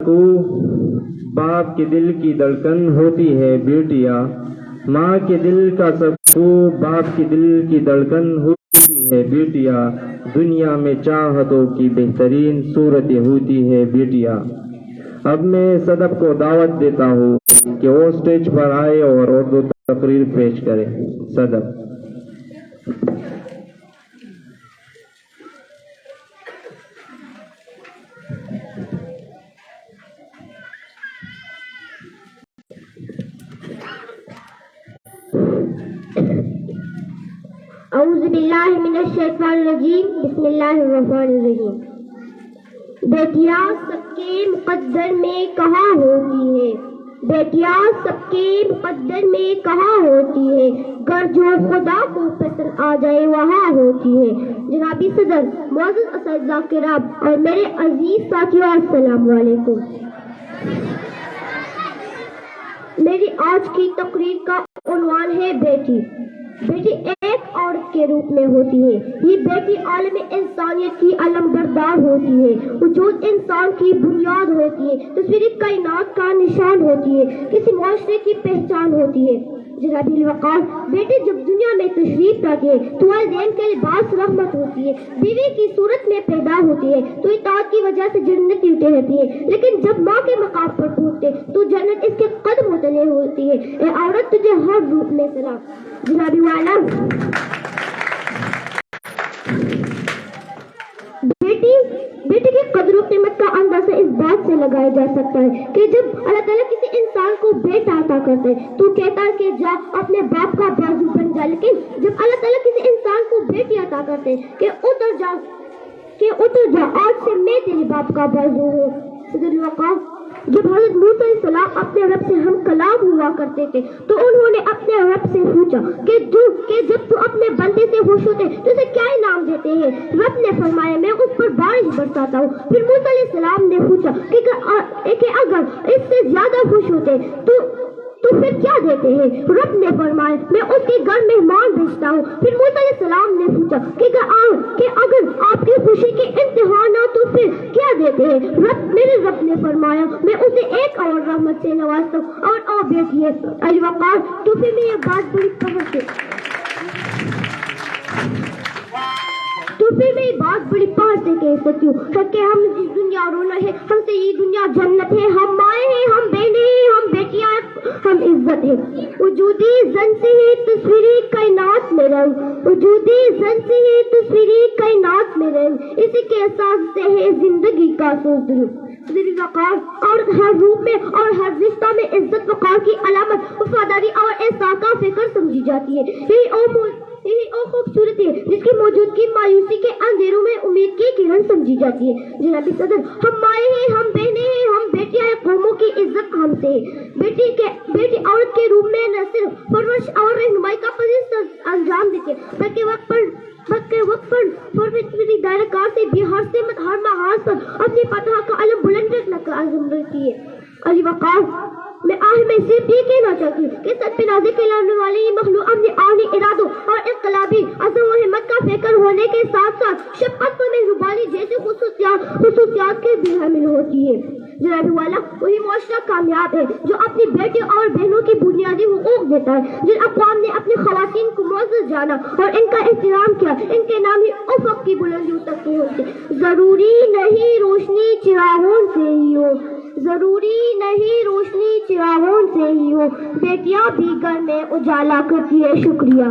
سکون باپ کے دل کی دھڑکن ہوتی ہے بیٹیا، ماں کے دل کا سکون باپ کے دل کی دھڑکن ہوتی ہے بیٹیا، دنیا میں چاہتوں کی بہترین صورت ہوتی ہے بیٹیا۔ اب میں صدف کو دعوت دیتا ہوں کہ وہ اسٹیج پر آئے اور اردو تقریر پیش کرے۔ صدف۔ اعوذ باللہ من الشیطان الرجیم، بسم اللہ الرحمن الرحیم۔ بیٹیاں سب کے مقدر میں کہاں ہوتی ہے، بیٹیاں سب کے مقدر میں کہاں ہوتی ہے، گر جو خدا کو پسند آ جائے وہاں ہوتی ہے۔ جنابی صدر، معزز اساتذہ کرام اور میرے عزیز ساتھیوں، السلام علیکم۔ میری آج کی تقریر کا عنوان ہے بیٹی۔ بیٹی ایک عورت کے روپ میں ہوتی ہے۔ یہ بیٹی عالم انسانیت کی علم بردار ہوتی ہے، وجود انسان کی بنیاد ہوتی ہے، تصویر کائنات کا نشان ہوتی ہے، کسی معاشرے کی پہچان ہوتی ہے۔ جناب الوقار، بیٹی جب دنیا میں تشریف لاتی ہے تو والدین کے لباس رحمت ہوتی ہے، بیوی کی صورت میں پیدا ہوتی ہے تو اطاعت کی وجہ سے جنتی رہتی ہے، لیکن جب ماں کے مقام پر پہنچتے تو جنت اس کے قدموں تلے ہوتی ہے۔ اے عورت، تجھے ہر روپ میں سلام۔ جنابی والا، بیٹی کی قدر و قیمت کا اندازہ اس بات سے لگایا جا سکتا ہے کہ جب اللہ تعالیٰ کسی انسان کو بیٹا عطا کرتے تو کہتا ہے کہ جا اپنے باپ کا بازو بن جا، لیکن جب اللہ تعالیٰ کسی انسان کو بیٹی عطا کرتے کہ اتر جا آج سے میں تیرے باپ کا بازو ہوں۔ جب حضرت موسیٰ علیہ السلام اپنے رب سے ہم کلام ہوا کرتے تھے تو انہوں نے اپنے رب سے پوچھا کہ جب تو اپنے بندے سے خوش ہوتے تو اسے کیا انعام دیتے ہیں؟ رب نے فرمایا میں اس پر بارش برساتا ہوں۔ پھر موسیٰ علیہ السلام نے پوچھا کہ اگر اس سے زیادہ خوش ہوتے تو پھر کیا دیتے ہیں؟ رب نے فرمایا میں اس کے گھر مہمان بھیجتا ہوں۔ پھر موسیٰ علیہ السلام نے پوچھا کہ اگر آپ کی خوشی کے انتہا نہ تو پھر کیا دیتے ہیں؟ میرے رب نے فرمایا میں اسے ایک اور رحمت سے نوازتا ہوں اور بیٹی ہے۔ الوقار، تو پھر میں یہ بات بڑی پاس سے کہہ سکتی ہوں کہ ہم اس دنیا رونا ہے، ہم سے یہ دنیا جنت ہے، ہم مائیں ہیں، ہم بہنیں ہیں، ہم بیٹیاں ہیں، ہم عزت ہے۔ وجودی زن سے ہی تصویری کائنات میں رنگ، وجودی زن سے ہی تصویری کائنات میں رنگ، اسی کے احساس سے ہے زندگی کا سوز وقار، اور ہر روپ میں اور ہر رشتہ میں عزت وقار کی علامت وفاداری اور احساس کا فکر سمجھی جاتی ہے۔ یہی او خوبصورتی ہے جس کی موجودگی مایوسی کے اندھیروں میں امید کی کرن سمجھی جاتی ہے۔ جناب صدر، ہم مائیں ہیں، ہم بہنیں ہیں، ہم بیٹیاں ہیں، قوموں کی عزت ہم سے ہے۔ بیٹی عورت کے روپ میں نہ صرف پرورش اور رہنمائی کا پسند انجام دیتی ہے بلکہ وقت پر میری دائرہ کار سے بھی ہر سمت ہر محاذ پر اپنی فتح کا علم بلند رکھنا کا عزم رکھتی ہے۔ علی وقار، میں صرف یہ کہنا چاہتی ہوں کہ سب پہ نازل کلانے والی یہ مخلوق اپنے آہنی ارادوں اور انقلابی عزم و ہمت کا فکر ہونے کے ساتھ ساتھ شفقت و مہربانی جیسی خصوصیات کے بھی حامل ہوتی ہے۔ جناب والا، وہی معاشرہ کامیاب ہے جو اپنی بیٹیوں اور بہنوں کی بنیادی حقوق دیتا ہے۔ جن اقوام نے اپنی خواتین کو معزز جانا اور ان کا احترام کیا، ان کے نام ہی افق کی بلندیوں تک پہنچتے۔ ضروری نہیں روشنی چراغوں سے ہی ہو، ضروری نہیں روشنی چراغوں سے ہی ہو، بیٹیاں بھی گھر میں اجالا کرتی ہے۔ شکریہ۔